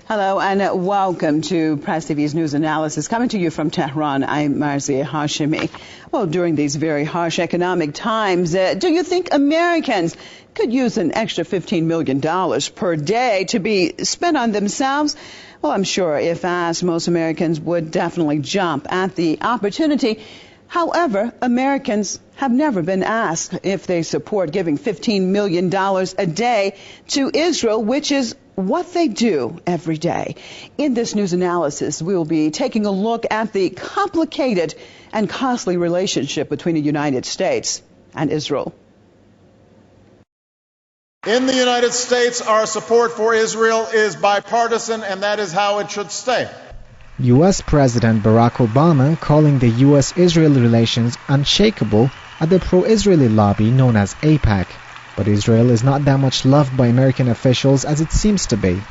Hello and welcome to PressTV's news analysis. Coming to you from Tehran, I'm Marzieh Hashemi. Well, during these very harsh economic times, do you think Americans could use an extra $15 million per day to be spent on themselves? Well, I'm sure if asked, most Americans would definitely jump at the opportunity. However, Americans have never been asked if they support giving $15 million a day to Israel, which is what they do every day. In this news analysis, we will be taking a look at the complicated and costly relationship between the United States and Israel. In the United States, our support for Israel is bipartisan, and that is how it should stay. U.S. President Barack Obama calling the U.S.-Israel relations unshakable at the pro-Israeli lobby known as AIPAC. But Israel is not that much loved by American officials as it seems to be.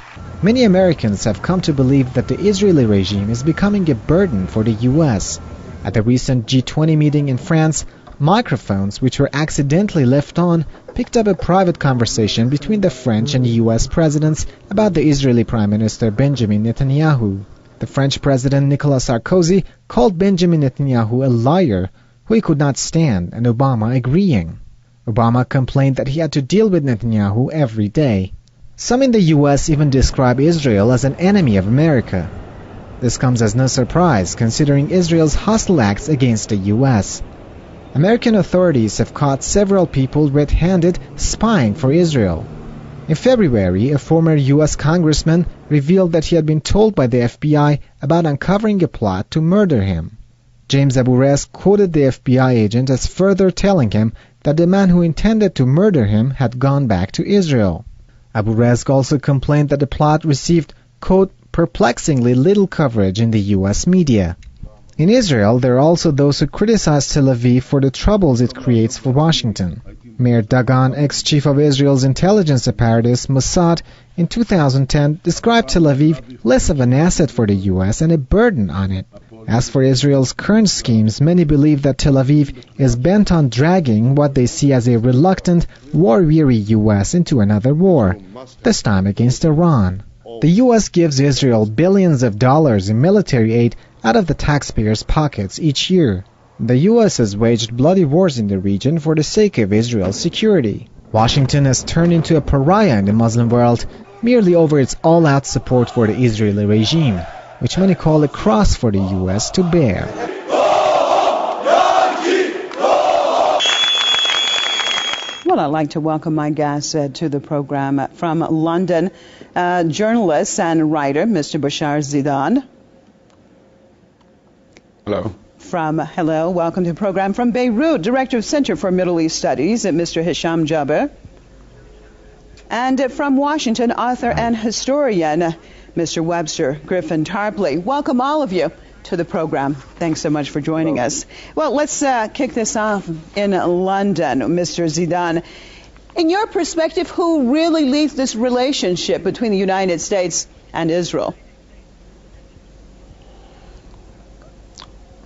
Many Americans have come to believe that the Israeli regime is becoming a burden for the U.S. At the recent G20 meeting in France, microphones which were accidentally left on picked up a private conversation between the French and U.S. presidents about the Israeli Prime Minister Benjamin Netanyahu. The French President Nicolas Sarkozy called Benjamin Netanyahu a liar who he could not stand, and Obama agreeing. Obama complained that he had to deal with Netanyahu every day. Some in the U.S. even describe Israel as an enemy of America. This comes as no surprise, considering Israel's hostile acts against the U.S. American authorities have caught several people red-handed spying for Israel. In February, a former U.S. congressman revealed that he had been told by the FBI about uncovering a plot to murder him. James Abourezk quoted the FBI agent as further telling him that the man who intended to murder him had gone back to Israel. Abourezk also complained that the plot received, quote, perplexingly little coverage in the U.S. media. In Israel, there are also those who criticize Tel Aviv for the troubles it creates for Washington. Meir Dagan, ex-chief of Israel's intelligence apparatus, Mossad, in 2010 described Tel Aviv less of an asset for the U.S. and a burden on it. As for Israel's current schemes, many believe that Tel Aviv is bent on dragging what they see as a reluctant, war-weary U.S. into another war, this time against Iran. The U.S. gives Israel billions of dollars in military aid out of the taxpayers' pockets each year. The U.S. has waged bloody wars in the region for the sake of Israel's security. Washington has turned into a pariah in the Muslim world merely over its all-out support for the Israeli regime, which many call a cross for the U.S. to bear. Well, I'd like to welcome my guest to the program from London, journalist and writer, Mr. Bashar Zidan. Hello. Welcome to the program. From Beirut, Director of Center for Middle East Studies, Mr. Hisham Jaber. And from Washington, author and historian, Mr. Webster Griffin Tarpley. Welcome all of you to the program. Thanks so much for joining us. Well, let's kick this off in London, Mr. Zidan. In your perspective, who really leads this relationship between the United States and Israel?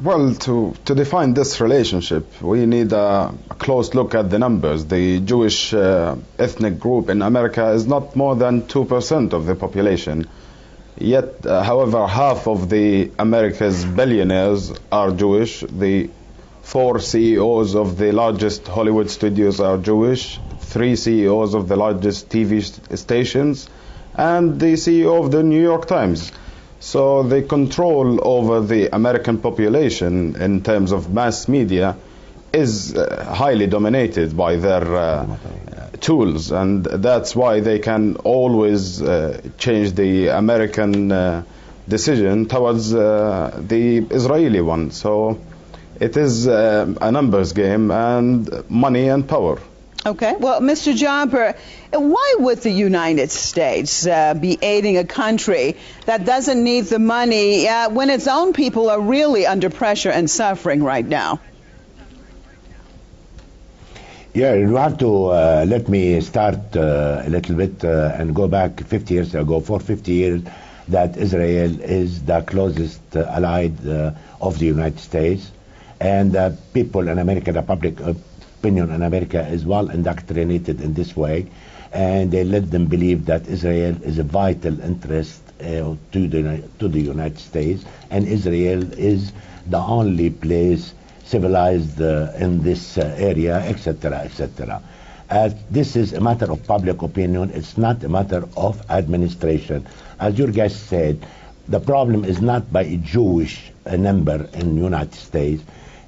Well, to define this relationship, we need a close look at the numbers. The Jewish ethnic group in America is not more than 2% of the population. Yet, however, half of the America's billionaires are Jewish. The 4 CEOs of the largest Hollywood studios are Jewish, 3 CEOs of the largest TV stations, and the CEO of the New York Times. So the control over the American population in terms of mass media is highly dominated by their tools, and that's why they can always change the American decision towards the Israeli one. So it is a numbers game and money and power. Okay. Well, Mr. Jaber, why would the United States be aiding a country that doesn't need the money when its own people are really under pressure and suffering right now? Yeah, you have to let me start a little bit and go back 50 years ago. For 50 years, that Israel is the closest allied of the United States, and people in America, the public opinion in America is well indoctrinated in this way. and they let them believe that Israel is a vital interest to the United States, and Israel is the only place civilized in this area, etc., etc. This is a matter of public opinion. It's not a matter of administration. As your guest said, the problem is not by a Jewish number in the United States.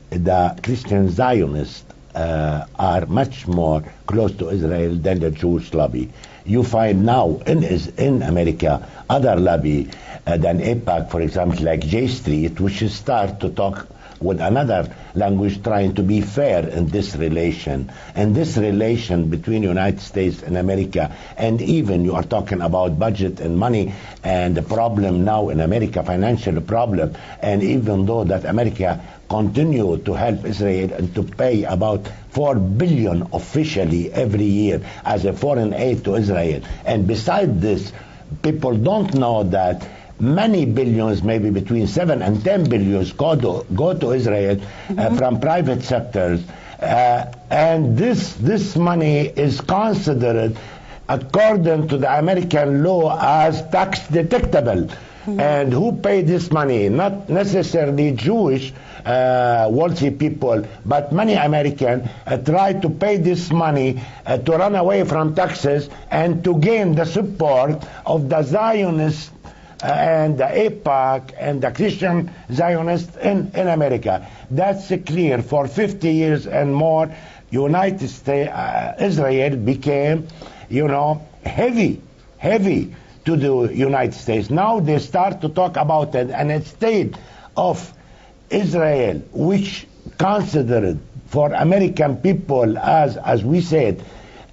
The Christian Zionists are much more close to Israel than the Jewish lobby. You find now in America other lobby than AIPAC, for example, like J Street, which start to talk with another language, trying to be fair in this relation. And this relation between the United States and America, and even you are talking about budget and money, and the problem now in America, financial problem, and even though that America continue to help Israel and to pay about $4 billion officially every year as a foreign aid to Israel. And beside this, people don't know that many billions, maybe between 7 and 10 billions, go to Israel from private sectors, and this money is considered, according to the American law, as tax deductible. And who pay this money? Not necessarily Jewish wealthy people, but many Americans try to pay this money to run away from taxes and to gain the support of the Zionists and the AIPAC and the Christian Zionists in America. That's clear. For 50 years and more, United States, Israel became, heavy to the United States. Now they start to talk about a state of Israel, which considered for American people as we said,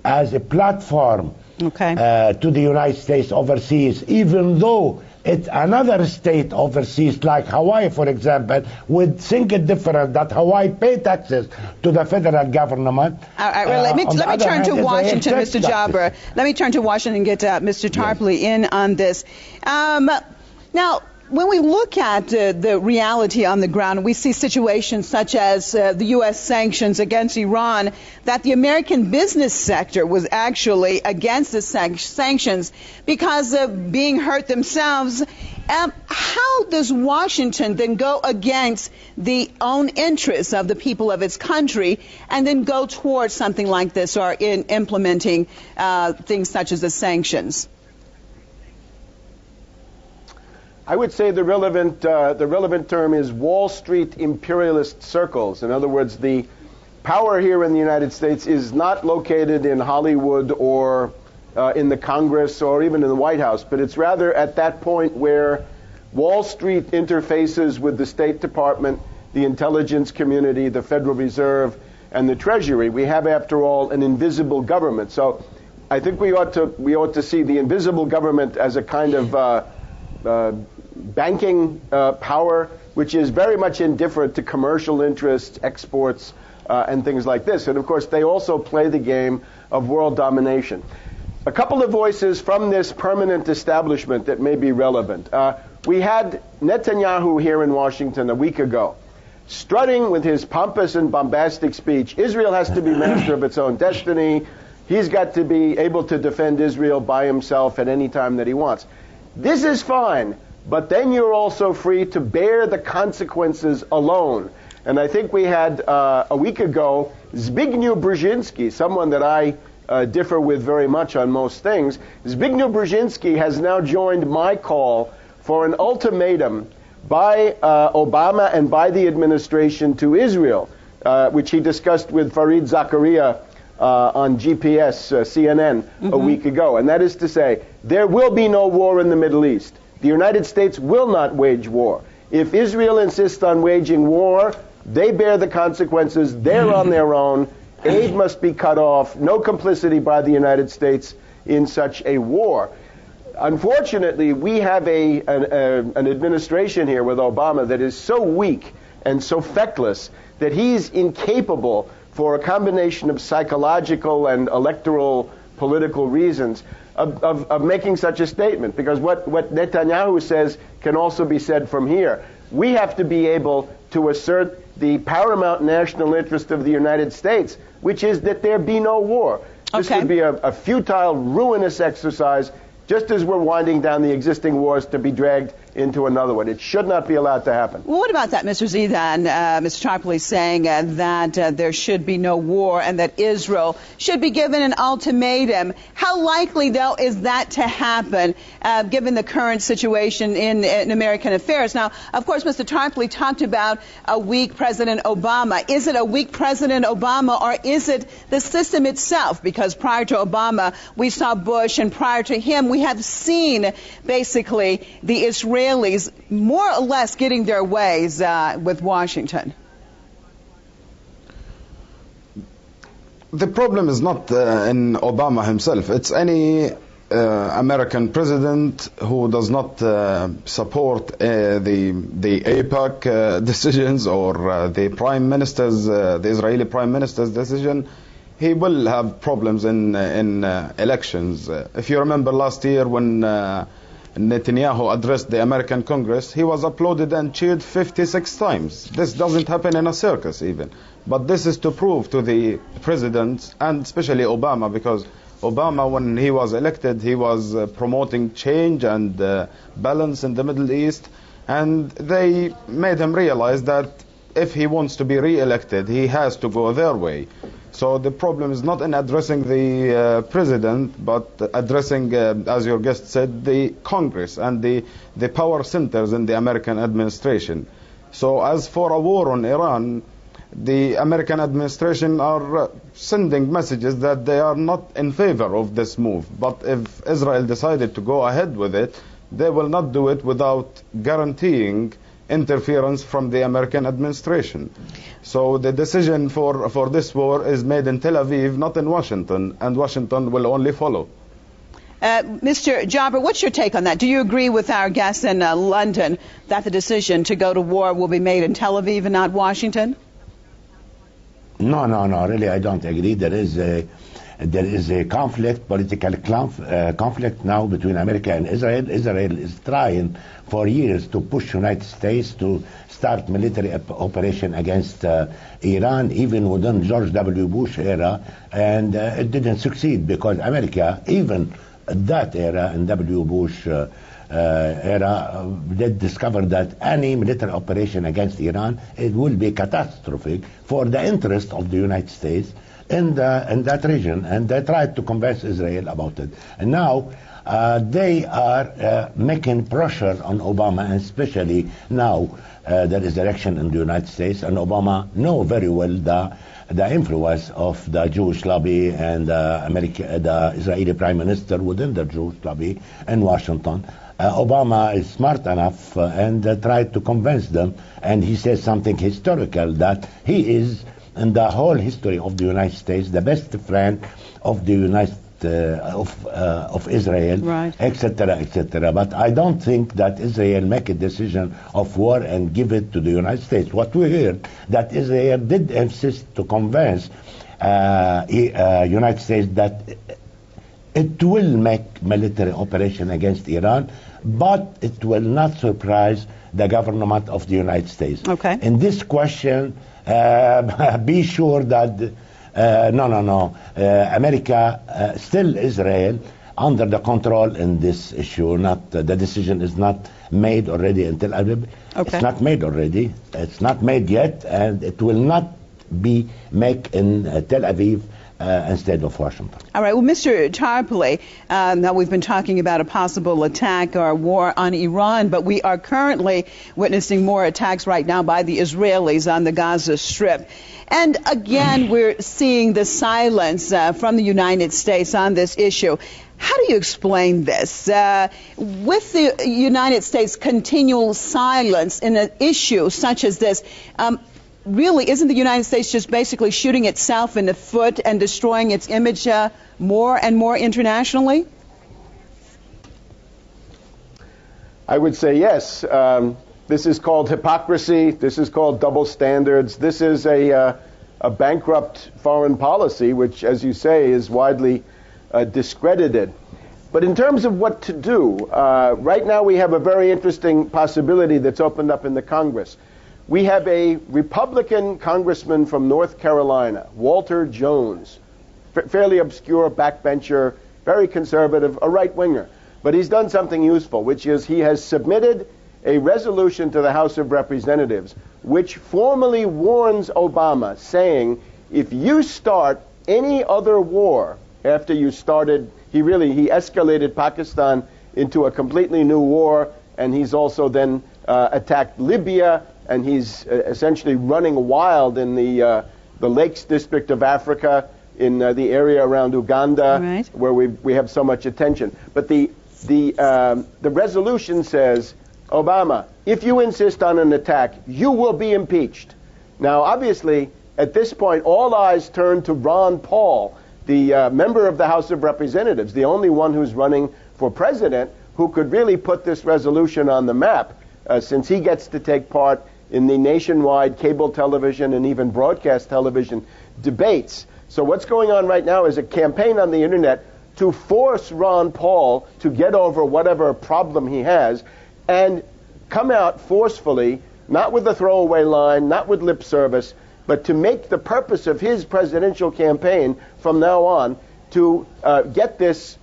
as a platform to the United States overseas, even though it's another state overseas, like Hawaii, for example, would think it different, that Hawaii pay taxes to the federal government. All right, well, let me turn to Washington, Mr. Jabber. Let me turn to Washington and get Mr. Tarpley in on this. Now, when we look at the reality on the ground, we see situations such as the U.S. sanctions against Iran, that the American business sector was actually against the sanctions because of being hurt themselves. How does Washington then go against the own interests of the people of its country and then go towards something like this, or in implementing things such as the sanctions? I would say the relevant term is Wall Street imperialist circles. In other words, the power here in the United States is not located in Hollywood or in the Congress or even in the White House, but it's rather at that point where Wall Street interfaces with the State Department, the intelligence community, the Federal Reserve, and the Treasury. We have, after all, an invisible government. So I think we ought to see the invisible government as a kind of banking power, which is very much indifferent to commercial interests, exports, and things like this. And of course, they also play the game of world domination. A couple of voices from this permanent establishment that may be relevant. We had Netanyahu here in Washington a week ago, strutting with his pompous and bombastic speech. Israel has to be master of its own destiny. He's got to be able to defend Israel by himself at any time that he wants. This is fine, but then you're also free to bear the consequences alone. And I think we had a week ago Zbigniew Brzezinski, someone that I differ with very much on most things. Zbigniew Brzezinski has now joined my call for an ultimatum by Obama and by the administration to Israel, which he discussed with Fareed Zakaria on GPS, CNN, a week ago. And that is to say, there will be no war in the Middle East. The United States will not wage war. If Israel insists on waging war, they bear the consequences. They're on their own. Aid must be cut off. No complicity by the United States in such a war. Unfortunately, we have an administration here with Obama that is so weak and so feckless that he's incapable, for a combination of psychological and electoral political reasons, of making such a statement. Because what Netanyahu says can also be said from here. We have to be able to assert the paramount national interest of the United States, which is that there be no war. This would be a futile, ruinous exercise, just as we're winding down the existing wars to be dragged into another one. It should not be allowed to happen. Well, what about that, Mr. Z, then? Mr. Tarpley saying that there should be no war and that Israel should be given an ultimatum. How likely, though, is that to happen, given the current situation in American affairs? Now, of course, Mr. Tarpley talked about a weak President Obama. Is it a weak President Obama, or is it the system itself? Because prior to Obama, we saw Bush, and prior to him, we have seen basically the Israelis more or less getting their ways with Washington. The problem is not in Obama himself. It's any American president who does not support the AIPAC decisions or the Prime Minister's, the Israeli Prime Minister's decision. He will have problems in elections. If you remember last year when Netanyahu addressed the American Congress, he was applauded and cheered 56 times. This doesn't happen in a circus even. But this is to prove to the president, and especially Obama, because Obama, when he was elected, he was promoting change and balance in the Middle East, and they made him realize that if he wants to be re-elected, he has to go their way. So the problem is not in addressing the president, but addressing, as your guest said, the Congress and the power centers in the American administration. So as for a war on Iran, the American administration are sending messages that they are not in favor of this move. But if Israel decided to go ahead with it, they will not do it without guaranteeing interference from the American administration. So the decision for this war is made in Tel Aviv, not in Washington, and Washington will only follow. Mr. Jabber, what's your take on that? Do you agree with our guest in London that the decision to go to war will be made in Tel Aviv and not Washington? No, really I don't agree. There is a conflict, political conflict now between America and Israel. Israel is trying for years to push United States to start military operation against Iran, even within George W. Bush era, and it didn't succeed because America, even that era in W. Bush era, they discovered that any military operation against Iran, it will be catastrophic for the interest of the United States in that region, and they tried to convince Israel about it. And now they are making pressure on Obama, and especially now there is election in the United States, and Obama know very well the influence of the Jewish lobby and the Israeli Prime Minister within the Jewish lobby in Washington. Obama is smart enough and tried to convince them, and he says something historical, that he is, in the whole history of the United States, the best friend of the of Israel, right, etc., etc. But I don't think that Israel make a decision of war and give it to the United States. What we heard, that Israel did insist to convince United States that it will make military operation against Iran, but it will not surprise the government of the United States. Okay. In this question, be sure that America, still Israel, under the control in this issue. Not the decision is not made already in Tel Aviv. Okay. It's not made already. It's not made yet, and it will not be made in Tel Aviv instead of Washington. All right. Well, Mr. Tarpley, now we've been talking about a possible attack or war on Iran, but we are currently witnessing more attacks right now by the Israelis on the Gaza Strip. And again, we're seeing the silence from the United States on this issue. How do you explain this? With the United States' continual silence in an issue such as this, really, isn't the United States just basically shooting itself in the foot and destroying its image more and more internationally? I would say yes. This is called hypocrisy. This is called double standards. This is a bankrupt foreign policy, which, as you say, is widely discredited. But in terms of what to do, right now we have a very interesting possibility that's opened up in the Congress. We have a Republican congressman from North Carolina, Walter Jones, fairly obscure backbencher, very conservative, a right-winger. But he's done something useful, which is he has submitted a resolution to the House of Representatives which formally warns Obama, saying, if you start any other war after you started, he escalated Pakistan into a completely new war, and he's also then attacked Libya, and he's essentially running wild in the Lakes District of Africa, in the area around Uganda, right, where we have so much attention. But the resolution says, Obama, if you insist on an attack, you will be impeached. Now, obviously, at this point, all eyes turn to Ron Paul, the member of the House of Representatives, the only one who's running for president, who could really put this resolution on the map, since he gets to take part in the nationwide cable television and even broadcast television debates. So what's going on right now is a campaign on the internet to force Ron Paul to get over whatever problem he has and come out forcefully, not with a throwaway line, not with lip service, but to make the purpose of his presidential campaign from now on to get this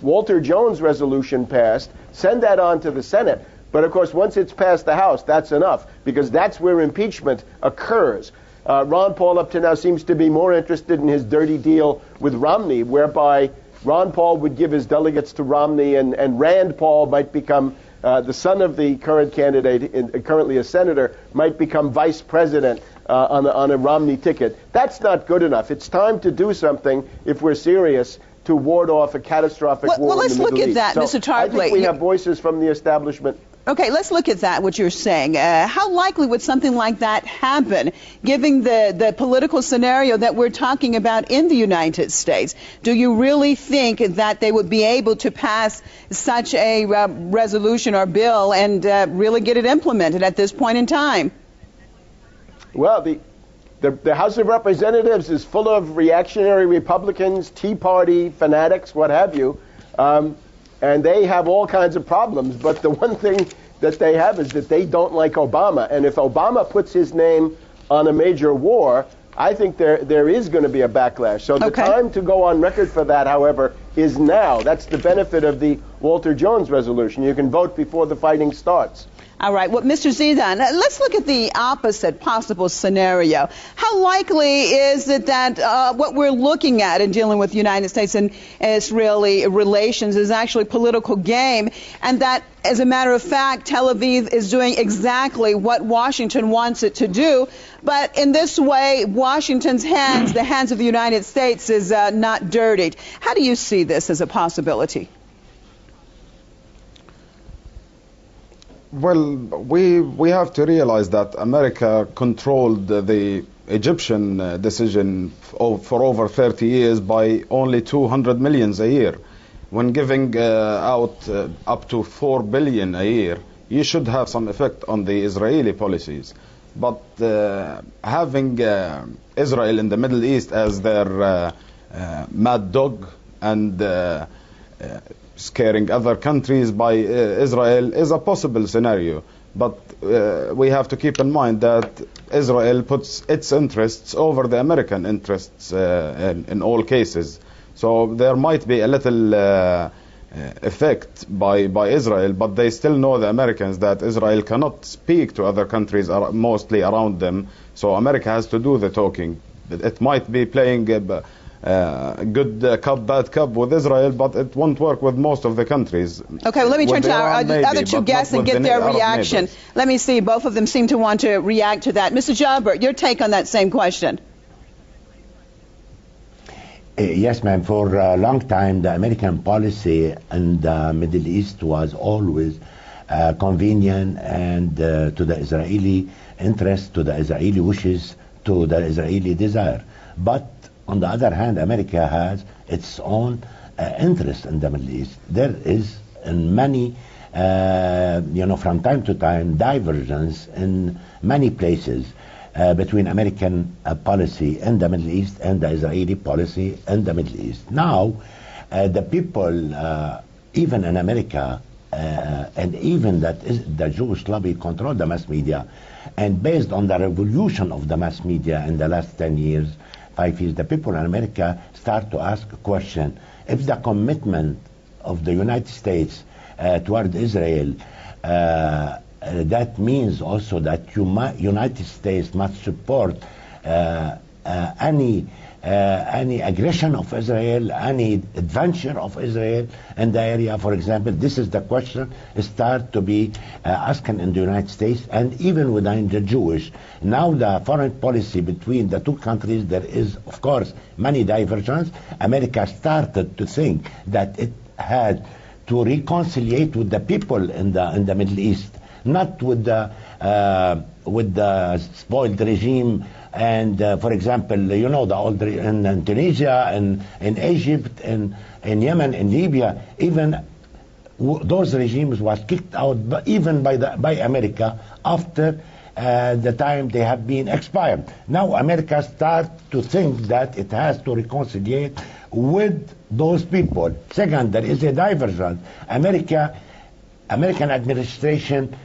Walter Jones resolution passed, send that on to the Senate. But of course, once it's passed the House, that's enough, because that's where impeachment occurs. Ron Paul up to now seems to be more interested in his dirty deal with Romney, whereby Ron Paul would give his delegates to Romney, and Rand Paul might become, the son of the current candidate, currently a senator, might become vice president on a Romney ticket. That's not good enough. It's time to do something, if we're serious, to ward off a catastrophic war in the Middle East. Well, let's look at that, Mr. Tarpley. I think we have voices from the establishment. Okay, let's look at that, what you're saying. How likely would something like that happen, given the political scenario that we're talking about in the United States? Do you really think that they would be able to pass such a resolution or bill and really get it implemented at this point in time? Well, the House of Representatives is full of reactionary Republicans, Tea Party fanatics, what have you. And they have all kinds of problems, but the one thing that they have is that they don't like Obama. And if Obama puts his name on a major war, I think there is going to be a backlash. So the time to go on record for that, however, is now. That's the benefit of the Walter Jones resolution. You can vote before the fighting starts. All right. Well, Mr. Zidane, let's look at the opposite possible scenario. How likely is it that what we're looking at in dealing with United States and Israeli relations is actually political game, and that, as a matter of fact, Tel Aviv is doing exactly what Washington wants it to do, but in this way, Washington's hands, the hands of the United States, is not dirtied? How do you see this as a possibility? Well, we have to realize that America controlled the Egyptian decision for over 30 years by only $200 million a year. When giving out up to $4 billion a year, you should have some effect on the Israeli policies. But having Israel in the Middle East as their mad dog and scaring other countries by Israel is a possible scenario. But we have to keep in mind that Israel puts its interests over the American interests in all cases. So there might be a little effect by Israel, but they still know, the Americans, that Israel cannot speak to other countries mostly around them. So America has to do the talking. It might be playing good cup, bad cup with Israel, but it won't work with most of the countries. Okay, well, let me turn to our other two guests and get their reaction. Let me see. Both of them seem to want to react to that. Mr. Jabber, your take on that same question. Yes, ma'am. For a long time, the American policy in the Middle East was always convenient and to the Israeli interest, to the Israeli wishes, to the Israeli desire. But on the other hand, America has its own interest in the Middle East. There is, in many, from time to time, divergence in many places between American policy in the Middle East and the Israeli policy in the Middle East. Now, the people, even in America, and even that the Jewish lobby control the mass media, and based on the revolution of the mass media in the last 10 years, 5 years, the people in America start to ask a question. If the commitment of the United States toward Israel, that means also that United States must support any aggression of Israel, any adventure of Israel in the area, for example. This is the question start to be asked in the United States and even within the Jewish. Now the foreign policy between the two countries, there is, of course, many divergences. America started to think that it had to reconciliate with the people in the Middle East, not with the spoiled regime. And for example, you know, the old in Tunisia and in Egypt and in Yemen and Libya, even those regimes was kicked out even by America after the time they have been expired. Now America starts to think that it has to reconcile with those people. Second, there is a divergence. American administration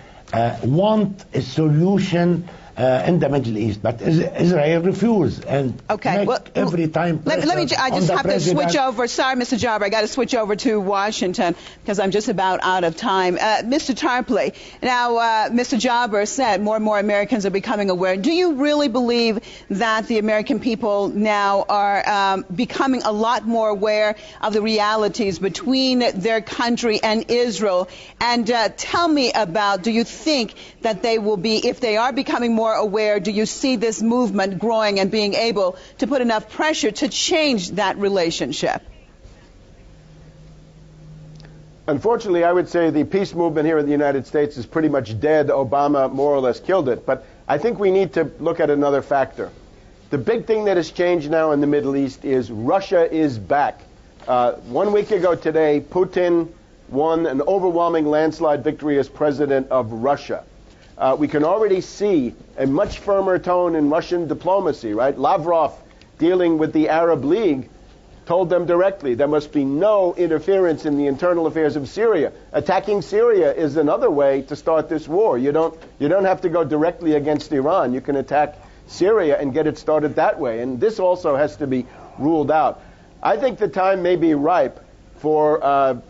want a solution in the Middle East, but Israel refused and every time. I just have to switch over. Sorry, Mr. Jabber, I got to switch over to Washington because I'm just about out of time. Mr. Tarpley, now Mr. Jabber said more and more Americans are becoming aware. Do you really believe that the American people now are becoming a lot more aware of the realities between their country and Israel? And tell me about, do you think that they will be, if they are becoming more aware, do you see this movement growing and being able to put enough pressure to change that relationship? Unfortunately, I would say the peace movement here in the United States is pretty much dead. Obama more or less killed it. But I think we need to look at another factor. The big thing that has changed now in the Middle East is Russia is back. 1 week ago today, Putin won an overwhelming landslide victory as president of Russia. We can already see a much firmer tone in Russian diplomacy, right? Lavrov, dealing with the Arab League, told them directly there must be no interference in the internal affairs of Syria. Attacking Syria is another way to start this war. You don't have to go directly against Iran. You can attack Syria and get it started that way. And this also has to be ruled out. I think the time may be ripe for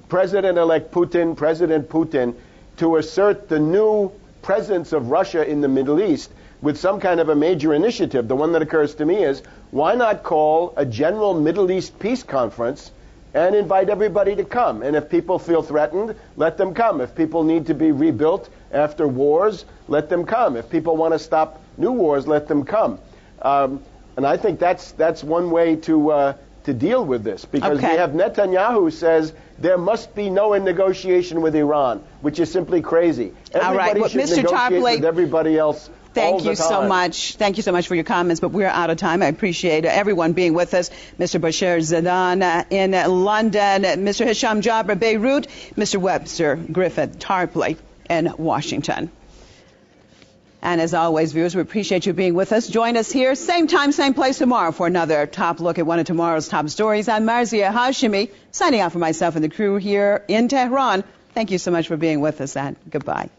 President-elect Putin, President Putin, to assert the new presence of Russia in the Middle East with some kind of a major initiative. The one that occurs to me is, why not call a general Middle East peace conference and invite everybody to come? And if people feel threatened, let them come. If people need to be rebuilt after wars, let them come. If people want to stop new wars, let them come. And I think that's one way to deal with this, because we have Netanyahu who says there must be no negotiation with Iran, which is simply crazy. Everybody should Mr. negotiate Tarpley, with everybody else. Thank you so much. Thank you so much for your comments, but we're out of time. I appreciate everyone being with us. Mr. Bashir Zadan in London, Mr. Hisham Jabber, Beirut, Mr. Webster Griffin Tarpley in Washington. And as always, viewers, we appreciate you being with us. Join us here, same time, same place tomorrow for another top look at one of tomorrow's top stories. I'm Marzia Hashimi, signing out for myself and the crew here in Tehran. Thank you so much for being with us, and goodbye.